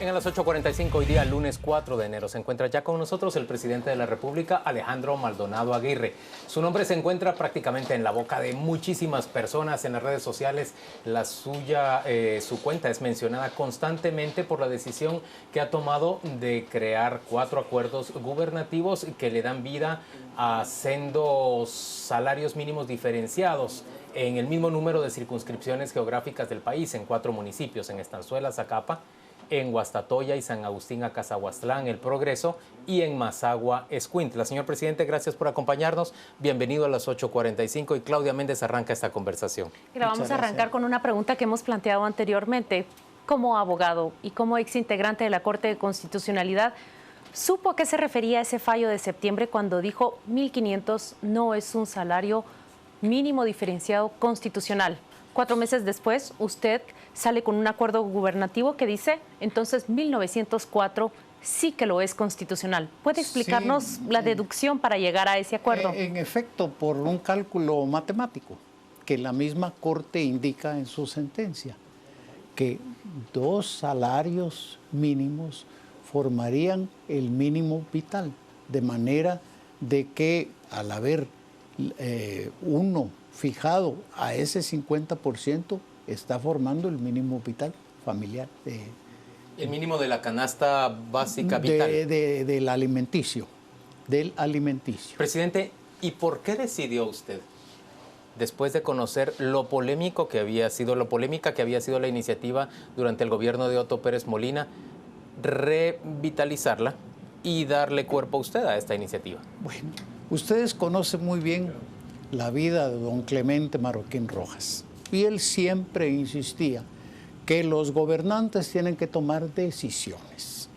En las 8:45, hoy día, lunes 4 de enero, se encuentra ya con nosotros el presidente de la República, Alejandro Maldonado Aguirre. Su nombre se encuentra prácticamente en la boca de muchísimas personas en las redes sociales. Su cuenta es mencionada constantemente por la decisión que ha tomado de crear 4 acuerdos gubernativos que le dan vida a sendos salarios mínimos diferenciados en el mismo número de circunscripciones geográficas del país, en 4 municipios, en Estanzuela, Zacapa, en Guastatoya y San Agustín Acazahuastlán, El Progreso, y en Mazagua, Escuintla. Señor presidente, gracias por acompañarnos. Bienvenido a las 8:45 y Claudia Méndez arranca esta conversación. Mira, vamos a arrancar con una pregunta que hemos planteado anteriormente. Como abogado y como exintegrante de la Corte de Constitucionalidad, ¿supo a qué se refería ese fallo de septiembre cuando dijo 1.500 no es un salario mínimo diferenciado constitucional? 4 meses después, usted sale con un acuerdo gubernativo que dice, entonces 1904 sí que lo es constitucional. ¿Puede explicarnos la deducción para llegar a ese acuerdo? En efecto, por un cálculo matemático, que la misma Corte indica en su sentencia, que 2 salarios mínimos formarían el mínimo vital, de manera de que al haber uno fijado a ese 50%, está formando el mínimo vital familiar. El mínimo de la canasta básica vital. Del alimenticio. Presidente, ¿y por qué decidió usted, después de conocer lo polémica que había sido la iniciativa durante el gobierno de Otto Pérez Molina, revitalizarla y darle cuerpo a usted a esta iniciativa? Bueno, ustedes conocen muy bien la vida de don Clemente Marroquín Rojas. Y él siempre insistía que los gobernantes tienen que tomar decisiones,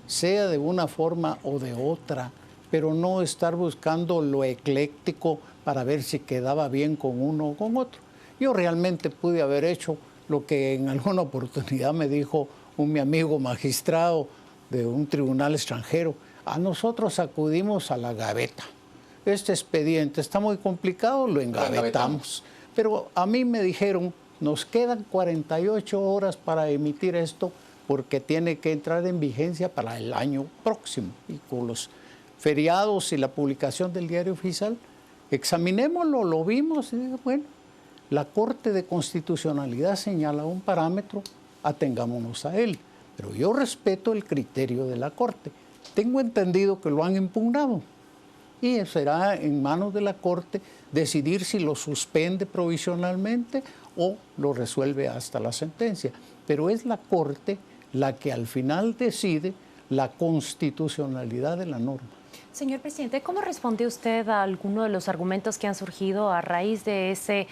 sea de una forma o de otra, pero no estar buscando lo ecléctico para ver si quedaba bien con uno o con otro. Yo realmente pude haber hecho lo que en alguna oportunidad me dijo mi amigo magistrado de un tribunal extranjero. A nosotros acudimos a la gaveta. Este expediente está muy complicado, lo engavetamos. Pero a mí me dijeron, nos quedan 48 horas para emitir esto porque tiene que entrar en vigencia para el año próximo. Y con los feriados y la publicación del diario oficial, examinémoslo, lo vimos y dije, bueno, la Corte de Constitucionalidad señala un parámetro, atengámonos a él. Pero yo respeto el criterio de la Corte. Tengo entendido que lo han impugnado. Y será en manos de la Corte decidir si lo suspende provisionalmente o lo resuelve hasta la sentencia. Pero es la Corte la que al final decide la constitucionalidad de la norma. Señor presidente, ¿cómo responde usted a alguno de los argumentos que han surgido a raíz de ese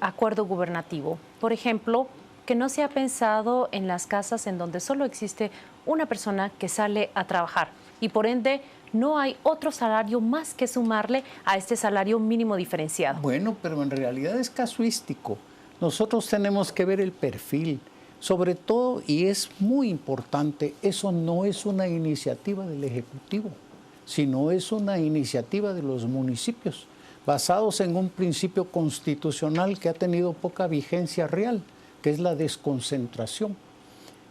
acuerdo gubernativo? Por ejemplo, que no se ha pensado en las casas en donde solo existe una persona que sale a trabajar y por ende no hay otro salario más que sumarle a este salario mínimo diferenciado. Bueno, pero en realidad es casuístico. Nosotros tenemos que ver el perfil. Sobre todo, y es muy importante, eso no es una iniciativa del Ejecutivo, sino es una iniciativa de los municipios, basados en un principio constitucional que ha tenido poca vigencia real, que es la desconcentración.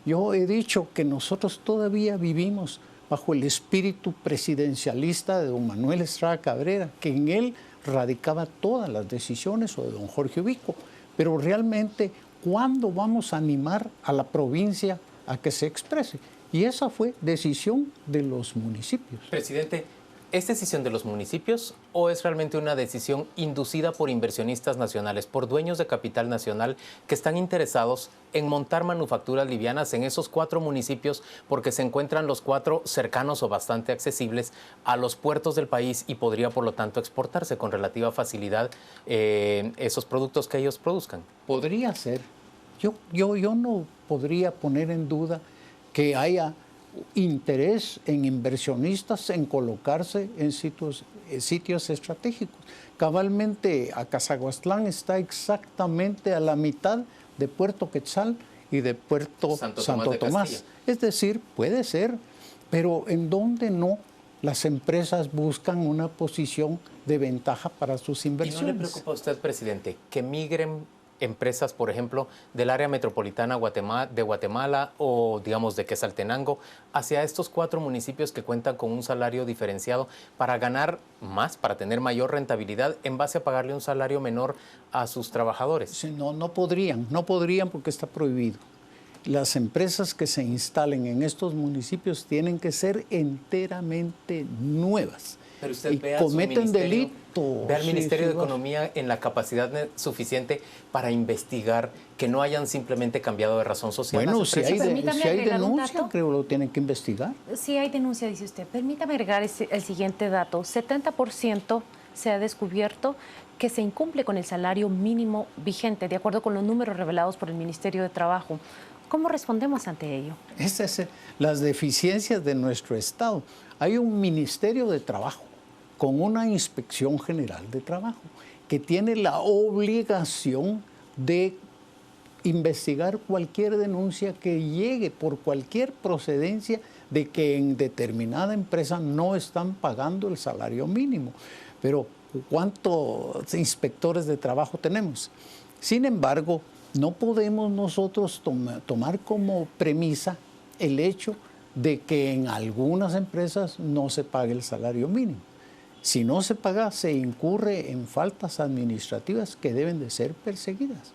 Yo he dicho que nosotros todavía vivimos bajo el espíritu presidencialista de don Manuel Estrada Cabrera, que en él radicaba todas las decisiones, o de don Jorge Ubico. Pero realmente, ¿cuándo vamos a animar a la provincia a que se exprese? Y esa fue decisión de los municipios. Presidente, ¿es decisión de los municipios o es realmente una decisión inducida por inversionistas nacionales, por dueños de capital nacional que están interesados en montar manufacturas livianas en esos 4 municipios porque se encuentran los 4 cercanos o bastante accesibles a los puertos del país y podría, por lo tanto, exportarse con relativa facilidad esos productos que ellos produzcan? Podría ser. Yo no podría poner en duda que haya interés en inversionistas en colocarse en sitios estratégicos. Cabalmente, Acazahuastlán está exactamente a la mitad de Puerto Quetzal y de Puerto Santo Tomás. Es decir, puede ser, pero ¿en dónde no las empresas buscan una posición de ventaja para sus inversiones? ¿Y no le preocupa a usted, presidente, que migren empresas, por ejemplo, del área metropolitana de Guatemala o, digamos, de Quetzaltenango, hacia estos 4 municipios que cuentan con un salario diferenciado para ganar más, para tener mayor rentabilidad en base a pagarle un salario menor a sus trabajadores? Sí, no podrían porque está prohibido. Las empresas que se instalen en estos municipios tienen que ser enteramente nuevas. Pero usted y ve cometen delito. Ve al Ministerio de Economía en la capacidad suficiente para investigar que no hayan simplemente cambiado de razón social. Bueno, si hay agregar un denuncia, dato. creo que lo tienen que investigar. Si hay denuncia, dice usted. Permítame agregar el siguiente dato. 70% se ha descubierto que se incumple con el salario mínimo vigente, de acuerdo con los números revelados por el Ministerio de Trabajo. ¿Cómo respondemos ante ello? Esas son las deficiencias de nuestro Estado. Hay un Ministerio de Trabajo con una Inspección General de Trabajo que tiene la obligación de investigar cualquier denuncia que llegue por cualquier procedencia de que en determinada empresa no están pagando el salario mínimo. Pero ¿cuántos inspectores de trabajo tenemos? Sin embargo, no podemos nosotros tomar como premisa el hecho de que en algunas empresas no se pague el salario mínimo. Si no se paga, se incurre en faltas administrativas que deben de ser perseguidas.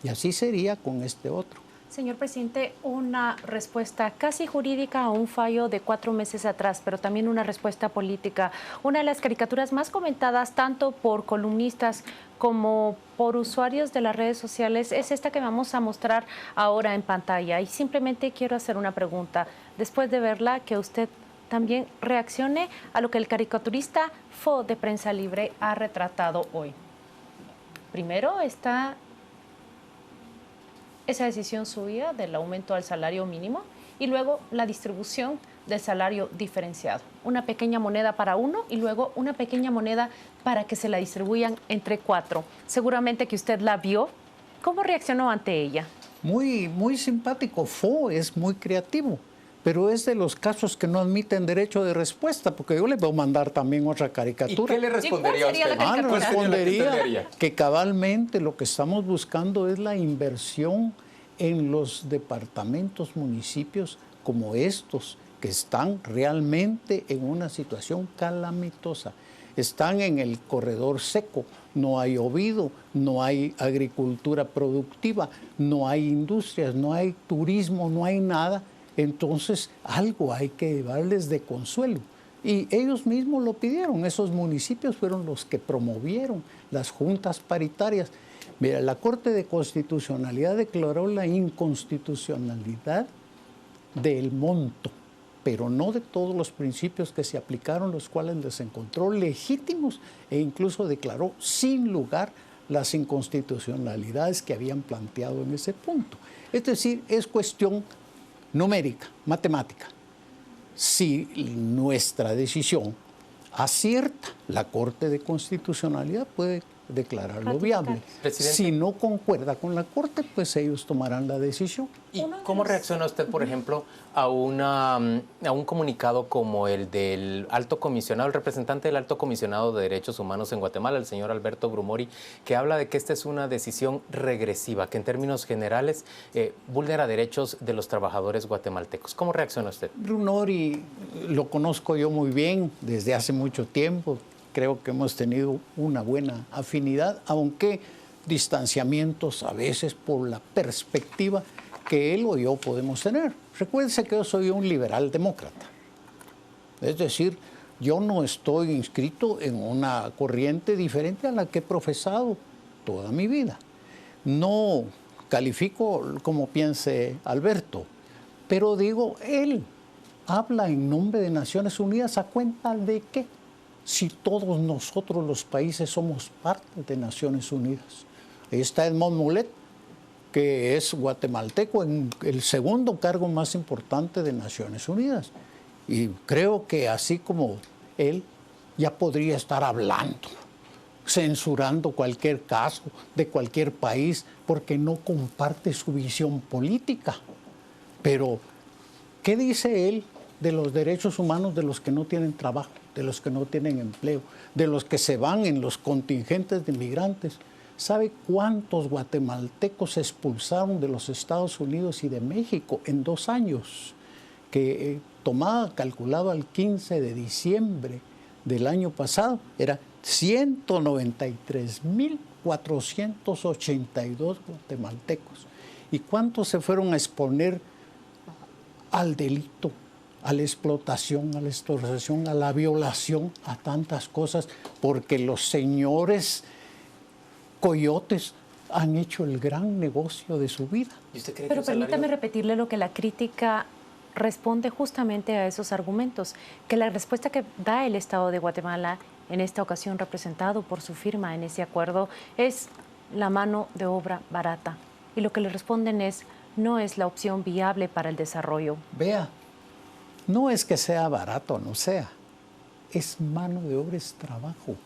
Y así sería con este otro. Señor presidente, una respuesta casi jurídica a un fallo de 4 meses atrás, pero también una respuesta política. Una de las caricaturas más comentadas tanto por columnistas como por usuarios de las redes sociales es esta que vamos a mostrar ahora en pantalla. Y simplemente quiero hacer una pregunta. Después de verla, que usted también reaccione a lo que el caricaturista Fo de Prensa Libre ha retratado hoy. Primero está esa decisión suya del aumento al salario mínimo y luego la distribución del salario diferenciado. Una pequeña moneda para uno y luego una pequeña moneda para que se la distribuyan entre 4. Seguramente que usted la vio. ¿Cómo reaccionó ante ella? Muy simpático. Fo es muy creativo, pero es de los casos que no admiten derecho de respuesta, porque yo le voy a mandar también otra caricatura. ¿Y qué le respondería a usted? Respondería que cabalmente lo que estamos buscando es la inversión en los departamentos, municipios como estos, que están realmente en una situación calamitosa. Están en el corredor seco, no hay ovido, no hay agricultura productiva, no hay industrias, no hay turismo, no hay nada. Entonces, algo hay que darles de consuelo. Y ellos mismos lo pidieron. Esos municipios fueron los que promovieron las juntas paritarias. Mira, la Corte de Constitucionalidad declaró la inconstitucionalidad del monto, pero no de todos los principios que se aplicaron, los cuales les encontró legítimos e incluso declaró sin lugar las inconstitucionalidades que habían planteado en ese punto. Es decir, es cuestión numérica, matemática. Si nuestra decisión acierta, la Corte de Constitucionalidad puede declararlo viable. Presidente. Si no concuerda con la Corte, pues ellos tomarán la decisión. ¿Y cómo reacciona usted, por ejemplo, a un comunicado como el del alto comisionado, el representante del alto comisionado de Derechos Humanos en Guatemala, el señor Alberto Brumori, que habla de que esta es una decisión regresiva, que en términos generales vulnera derechos de los trabajadores guatemaltecos? ¿Cómo reacciona usted? Brumori lo conozco yo muy bien desde hace mucho tiempo. Creo que hemos tenido una buena afinidad, aunque distanciamientos a veces por la perspectiva que él o yo podemos tener. Recuérdense que yo soy un liberal demócrata. Es decir, yo no estoy inscrito en una corriente diferente a la que he profesado toda mi vida. No califico como piense Alberto, pero digo, él habla en nombre de Naciones Unidas, ¿a cuenta de qué? Si todos nosotros los países somos parte de Naciones Unidas. Ahí está Edmond Mulet, que es guatemalteco en el segundo cargo más importante de Naciones Unidas. Y creo que así como él, ya podría estar hablando, censurando cualquier caso de cualquier país, porque no comparte su visión política. Pero, ¿qué dice él de los derechos humanos de los que no tienen trabajo, de los que no tienen empleo, de los que se van en los contingentes de migrantes? ¿Sabe cuántos guatemaltecos se expulsaron de los Estados Unidos y de México en 2 años? Que calculado al 15 de diciembre del año pasado, era 193.482 guatemaltecos. ¿Y cuántos se fueron a exponer al delito, a la explotación, a la extorsión, a la violación, a tantas cosas? Porque los señores coyotes han hecho el gran negocio de su vida. ¿Y usted cree Pero que un permítame salario... repetirle lo que la crítica responde justamente a esos argumentos, que la respuesta que da el Estado de Guatemala, en esta ocasión representado por su firma en ese acuerdo, es la mano de obra barata. Y lo que le responden es, no es la opción viable para el desarrollo. Vea, no es que sea barato o no sea, es mano de obra, es trabajo.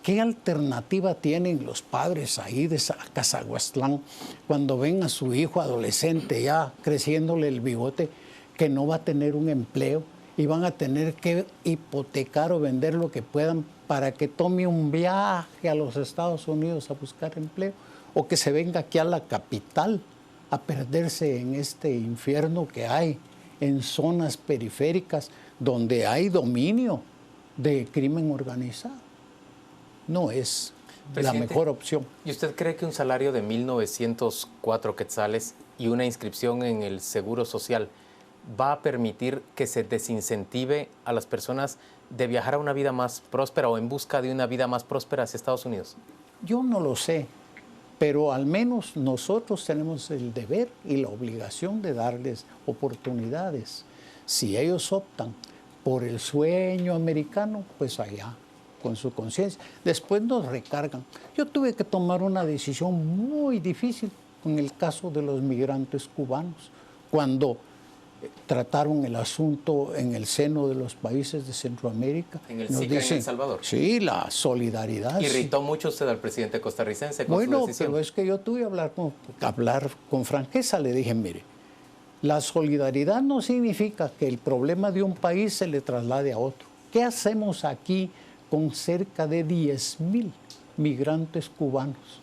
¿Qué alternativa tienen los padres ahí de Cazahuastlán cuando ven a su hijo adolescente ya creciéndole el bigote, que no va a tener un empleo y van a tener que hipotecar o vender lo que puedan para que tome un viaje a los Estados Unidos a buscar empleo, o que se venga aquí a la capital a perderse en este infierno que hay en zonas periféricas donde hay dominio de crimen organizado? No es la mejor opción. ¿Y usted cree que un salario de 1.904 quetzales y una inscripción en el Seguro Social va a permitir que se desincentive a las personas de viajar a una vida más próspera o en busca de una vida más próspera hacia Estados Unidos? Yo no lo sé, pero al menos nosotros tenemos el deber y la obligación de darles oportunidades. Si ellos optan por el sueño americano, pues allá, con su conciencia. Después nos recargan. Yo tuve que tomar una decisión muy difícil con el caso de los migrantes cubanos, cuando trataron el asunto en el seno de los países de Centroamérica. En el SICA, en El Salvador. Sí, la solidaridad. Irritó mucho usted al presidente costarricense con bueno, su decisión. pero es que yo tuve que hablar con franqueza. Le dije, mire, la solidaridad no significa que el problema de un país se le traslade a otro. ¿Qué hacemos aquí con cerca de 10,000 migrantes cubanos?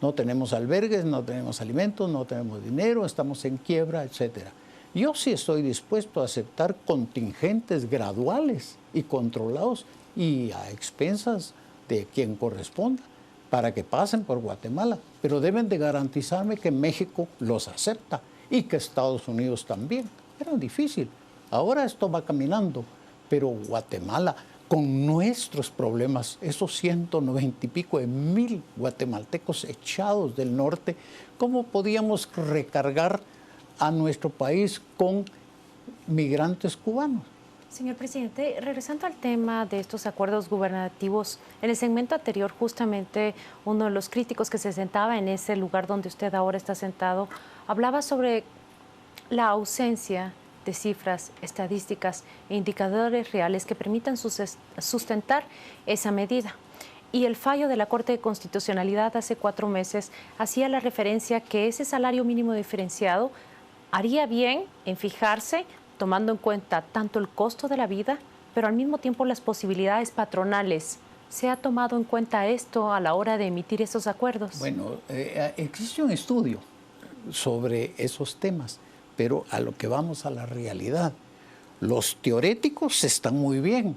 No tenemos albergues, no tenemos alimentos, no tenemos dinero, estamos en quiebra, etcétera. Yo sí estoy dispuesto a aceptar contingentes graduales y controlados y a expensas de quien corresponda para que pasen por Guatemala, pero deben de garantizarme que México los acepta y que Estados Unidos también. Era difícil. Ahora esto va caminando, pero Guatemala, con nuestros problemas, esos 190 y pico de mil guatemaltecos echados del norte, ¿cómo podíamos recargar a nuestro país con migrantes cubanos? Señor presidente, regresando al tema de estos acuerdos gubernativos, en el segmento anterior justamente uno de los críticos que se sentaba en ese lugar donde usted ahora está sentado, hablaba sobre la ausencia de cifras, estadísticas e indicadores reales que permitan sustentar esa medida. Y el fallo de la Corte de Constitucionalidad hace 4 meses hacía la referencia que ese salario mínimo diferenciado haría bien en fijarse tomando en cuenta tanto el costo de la vida, pero al mismo tiempo las posibilidades patronales. ¿Se ha tomado en cuenta esto a la hora de emitir esos acuerdos? Bueno, existe un estudio sobre esos temas, pero a lo que vamos a la realidad. Los teoréticos están muy bien,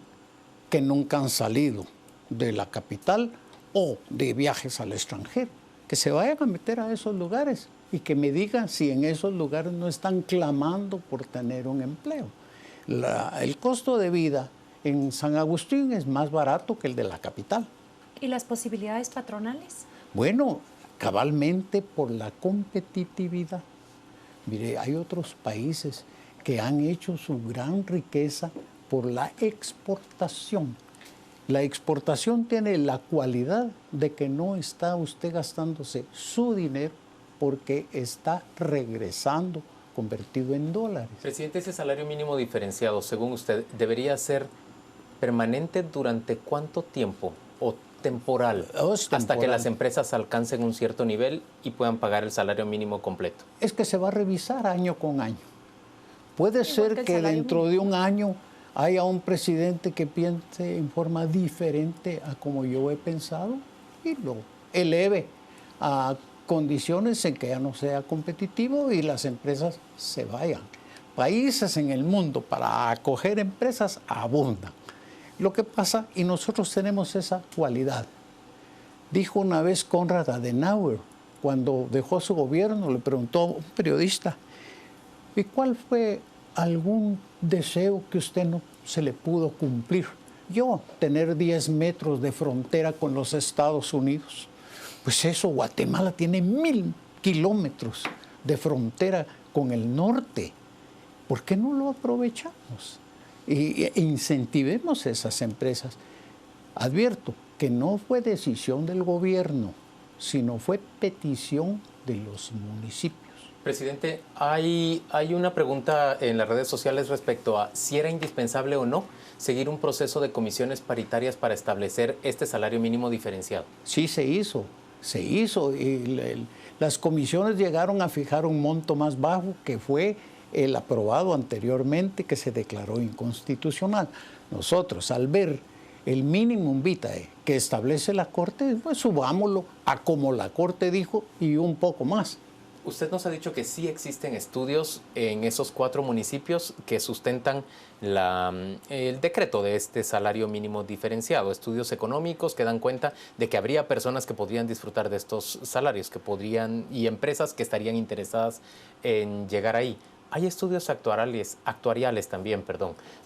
que nunca han salido de la capital o de viajes al extranjero, que se vayan a meter a esos lugares y que me digan si en esos lugares no están clamando por tener un empleo. El costo de vida en San Agustín es más barato que el de la capital. ¿Y las posibilidades patronales? Bueno, cabalmente por la competitividad. Mire, hay otros países que han hecho su gran riqueza por la exportación. La exportación tiene la cualidad de que no está usted gastándose su dinero porque está regresando convertido en dólares. Presidente, ese salario mínimo diferenciado, según usted, ¿debería ser permanente durante cuánto tiempo o temporal? Hasta que las empresas alcancen un cierto nivel y puedan pagar el salario mínimo completo. Es que se va a revisar año con año. Puede ser que dentro de un año haya un presidente que piense en forma diferente a como yo he pensado y lo eleve a condiciones en que ya no sea competitivo y las empresas se vayan. Países en el mundo para acoger empresas abundan. Lo que pasa, y nosotros tenemos esa cualidad. Dijo una vez Konrad Adenauer, cuando dejó su gobierno, le preguntó a un periodista, ¿y cuál fue algún deseo que usted no se le pudo cumplir? Yo, tener 10 metros de frontera con los Estados Unidos. Pues eso, Guatemala tiene 1000 kilómetros de frontera con el norte. ¿Por qué no lo aprovechamos? E incentivemos esas empresas. Advierto que no fue decisión del gobierno, sino fue petición de los municipios. Presidente, hay una pregunta en las redes sociales respecto a si era indispensable o no seguir un proceso de comisiones paritarias para establecer este salario mínimo diferenciado. Sí, se hizo. Y las comisiones llegaron a fijar un monto más bajo que fue el aprobado anteriormente, que se declaró inconstitucional. Nosotros, al ver el minimum vitae que establece la Corte, pues subámoslo a como la Corte dijo y un poco más. Usted nos ha dicho que sí existen estudios en esos 4 municipios que sustentan el decreto de este salario mínimo diferenciado, estudios económicos que dan cuenta de que habría personas que podrían disfrutar de estos salarios, y empresas que estarían interesadas en llegar ahí. Hay estudios actuariales también,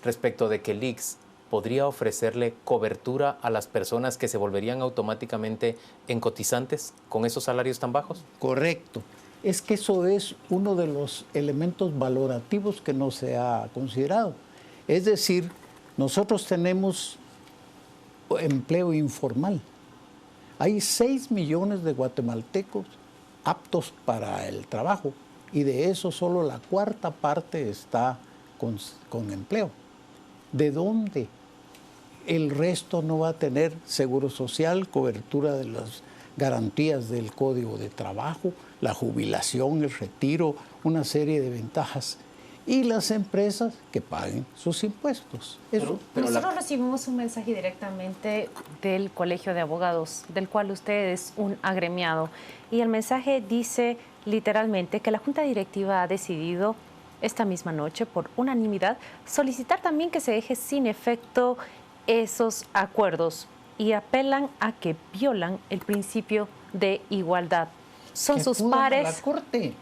respecto de que el ICS podría ofrecerle cobertura a las personas que se volverían automáticamente en cotizantes con esos salarios tan bajos. Correcto. Es que eso es uno de los elementos valorativos que no se ha considerado. Es decir, nosotros tenemos empleo informal. Hay 6 millones de guatemaltecos aptos para el trabajo y de eso solo la 1/4 parte está con empleo. ¿De dónde? El resto no va a tener seguro social, cobertura de las garantías del Código de Trabajo, la jubilación, el retiro, una serie de ventajas. Y las empresas que paguen sus impuestos. Nosotros recibimos un mensaje directamente del Colegio de Abogados, del cual usted es un agremiado. Y el mensaje dice literalmente que la Junta Directiva ha decidido esta misma noche, por unanimidad, solicitar también que se deje sin efecto esos acuerdos y apelan a que violan el principio de igualdad. Son sus pares la Corte,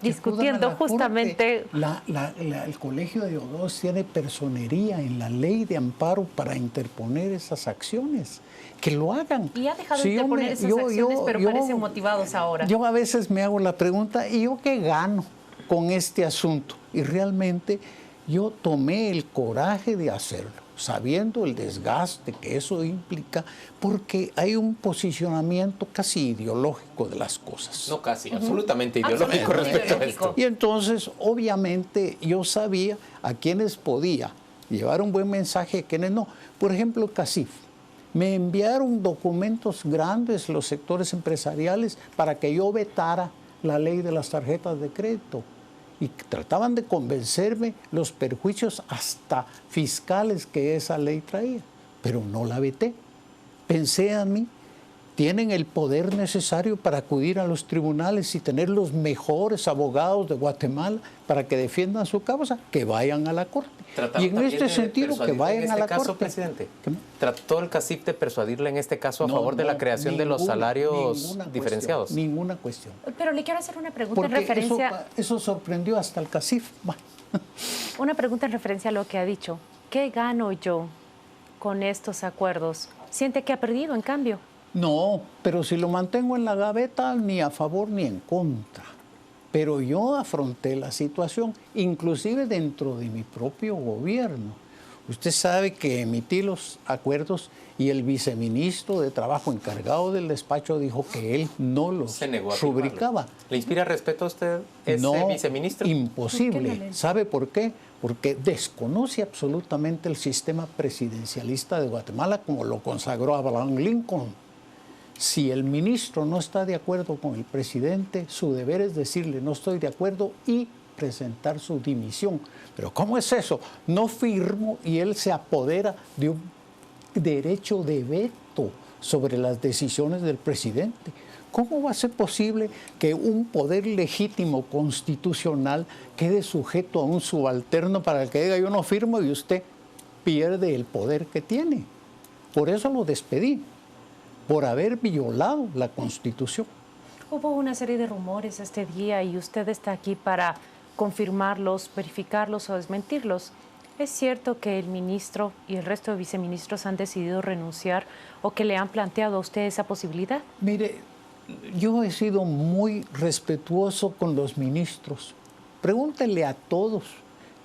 discutiendo justamente. El Colegio de Abogados tiene personería en la ley de amparo para interponer esas acciones. Que lo hagan. Y ha dejado de interponer esas acciones, pero parecen motivados ahora. Yo a veces me hago la pregunta, ¿y yo qué gano con este asunto? Y realmente yo tomé el coraje de hacerlo, sabiendo el desgaste que eso implica, porque hay un posicionamiento casi ideológico de las cosas. No casi, absolutamente ideológico respecto a esto. Y entonces, obviamente, yo sabía a quiénes podía llevar un buen mensaje y a quiénes no. Por ejemplo, CACIF. Me enviaron documentos grandes los sectores empresariales para que yo vetara la ley de las tarjetas de crédito. Y trataban de convencerme los perjuicios hasta fiscales que esa ley traía, pero no la veté. Pensé a mí, tienen el poder necesario para acudir a los tribunales y tener los mejores abogados de Guatemala para que defiendan su causa, que vayan a la Corte. Y en este sentido, que vayan a la Corte. Presidente, ¿trató el CACIF de persuadirle en este caso a favor de la creación de los salarios diferenciados? Ninguna cuestión. Pero le quiero hacer una pregunta Porque en referencia. Eso sorprendió hasta el CACIF. Una pregunta en referencia a lo que ha dicho. ¿Qué gano yo con estos acuerdos? ¿Siente que ha perdido, en cambio? No, pero si lo mantengo en la gaveta, ni a favor ni en contra. Pero yo afronté la situación, inclusive dentro de mi propio gobierno. Usted sabe que emití los acuerdos y el viceministro de Trabajo encargado del despacho dijo que él no los rubricaba. ¿Le inspira respeto a usted ese viceministro? Imposible. ¿Sabe por qué? Porque desconoce absolutamente el sistema presidencialista de Guatemala como lo consagró Abraham Lincoln. Si el ministro no está de acuerdo con el presidente, su deber es decirle no estoy de acuerdo y presentar su dimisión. Pero ¿cómo es eso? No firmo y él se apodera de un derecho de veto sobre las decisiones del presidente. ¿Cómo va a ser posible que un poder legítimo constitucional quede sujeto a un subalterno para que diga yo no firmo y usted pierde el poder que tiene? Por eso lo despedí, por haber violado la Constitución. Hubo una serie de rumores este día y usted está aquí para confirmarlos, verificarlos o desmentirlos. ¿Es cierto que el ministro y el resto de viceministros han decidido renunciar o que le han planteado a usted esa posibilidad? Mire, yo he sido muy respetuoso con los ministros. Pregúntenle a todos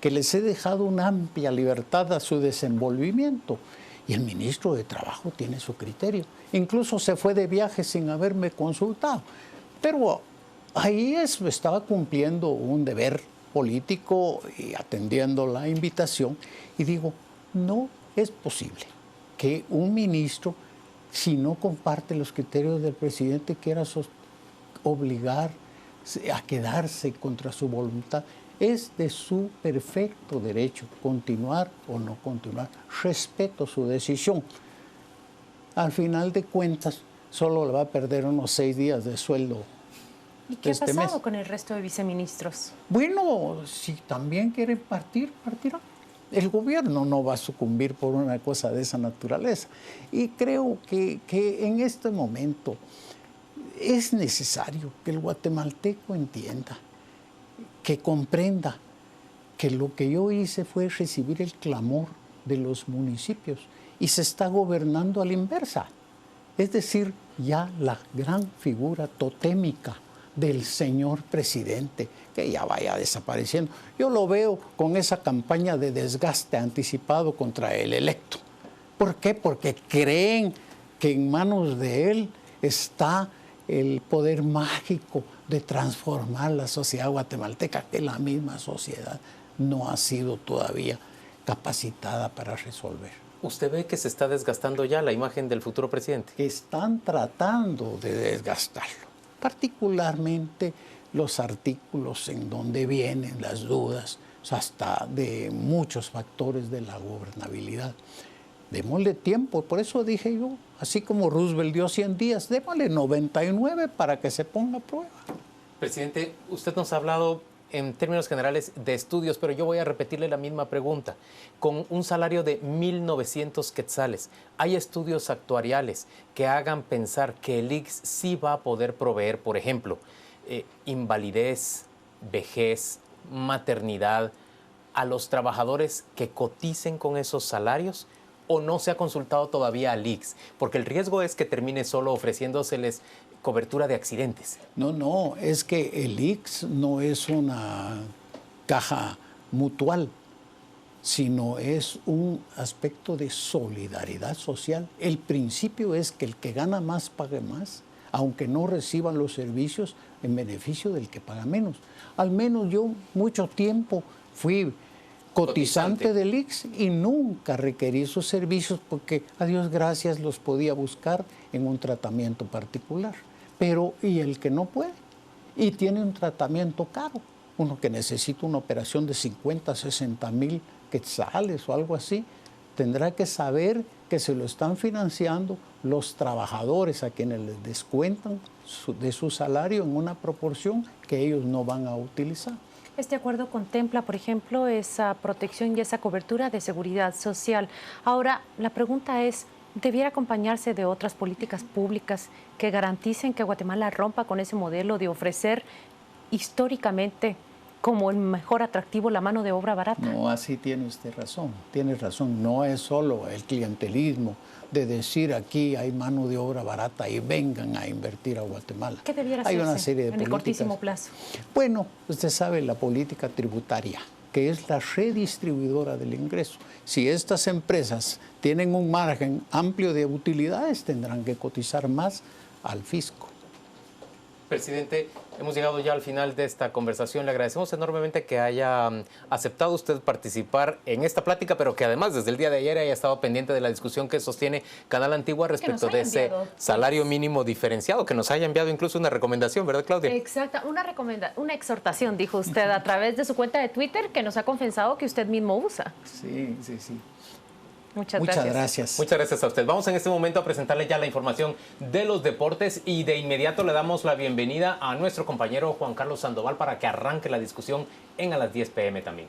que les he dejado una amplia libertad a su desenvolvimiento. Y el ministro de Trabajo tiene su criterio. Incluso se fue de viaje sin haberme consultado. Pero ahí estaba cumpliendo un deber político y atendiendo la invitación. Y digo, no es posible que un ministro, si no comparte los criterios del presidente, quiera obligar a quedarse contra su voluntad. Es de su perfecto derecho continuar o no continuar. Respeto su decisión. Al final de cuentas, solo le va a perder unos 6 días de sueldo. ¿Y qué ha pasado con el resto de viceministros? Bueno, si también quieren partir, partirán. El gobierno no va a sucumbir por una cosa de esa naturaleza. Y creo que en este momento es necesario que el guatemalteco entienda, que comprenda que lo que yo hice fue recibir el clamor de los municipios y se está gobernando a la inversa. Es decir, ya la gran figura totémica del señor presidente, que ya vaya desapareciendo. Yo lo veo con esa campaña de desgaste anticipado contra el electo. ¿Por qué? Porque creen que en manos de él está el poder mágico de transformar la sociedad guatemalteca, que la misma sociedad no ha sido todavía capacitada para resolver. ¿Usted ve que se está desgastando ya la imagen del futuro presidente? Están tratando de desgastarlo, particularmente los artículos en donde vienen las dudas, hasta de muchos factores de la gobernabilidad. Démosle tiempo, por eso dije yo, así como Roosevelt dio 100 días, démosle 99 para que se ponga a prueba. Presidente, usted nos ha hablado en términos generales de estudios, pero yo voy a repetirle la misma pregunta. Con un salario de 1.900 quetzales, ¿hay estudios actuariales que hagan pensar que el ICS sí va a poder proveer, por ejemplo, invalidez, vejez, maternidad, a los trabajadores que coticen con esos salarios? ¿O no se ha consultado todavía al ICS? Porque el riesgo es que termine solo ofreciéndoseles cobertura de accidentes. No, es que el ICS no es una caja mutual, sino es un aspecto de solidaridad social. El principio es que el que gana más pague más, aunque no reciba los servicios en beneficio del que paga menos. Al menos yo mucho tiempo fui cotizante del ICS y nunca requerí sus servicios porque, a Dios gracias, los podía buscar en un tratamiento particular. Pero, ¿y el que no puede? Y tiene un tratamiento caro. Uno que necesita una operación de 50, 60 mil quetzales o algo así, tendrá que saber que se lo están financiando los trabajadores a quienes les descuentan de su salario en una proporción que ellos no van a utilizar. Este acuerdo contempla, por ejemplo, esa protección y esa cobertura de seguridad social. Ahora, la pregunta es, ¿debiera acompañarse de otras políticas públicas que garanticen que Guatemala rompa con ese modelo de ofrecer históricamente como el mejor atractivo la mano de obra barata? No, así tiene usted razón, tiene razón. No es solo el clientelismo de decir aquí hay mano de obra barata y vengan a invertir a Guatemala. ¿Qué debiera hacerse hay una serie de en el cortísimo plazo? Bueno, usted sabe la política tributaria, que es la redistribuidora del ingreso. Si estas empresas tienen un margen amplio de utilidades, tendrán que cotizar más al fisco. Presidente, hemos llegado ya al final de esta conversación. Le agradecemos enormemente que haya aceptado usted participar en esta plática, pero que además desde el día de ayer haya estado pendiente de la discusión que sostiene Canal Antigua respecto de ese salario mínimo diferenciado, que nos haya enviado incluso una recomendación, ¿verdad, Claudia? Exacto, una exhortación, dijo usted, a través de su cuenta de Twitter, que nos ha confesado que usted mismo usa. Sí. Muchas gracias. Muchas gracias a usted. Vamos en este momento a presentarle ya la información de los deportes y de inmediato le damos la bienvenida a nuestro compañero Juan Carlos Sandoval para que arranque la discusión en A las 10 p.m. también.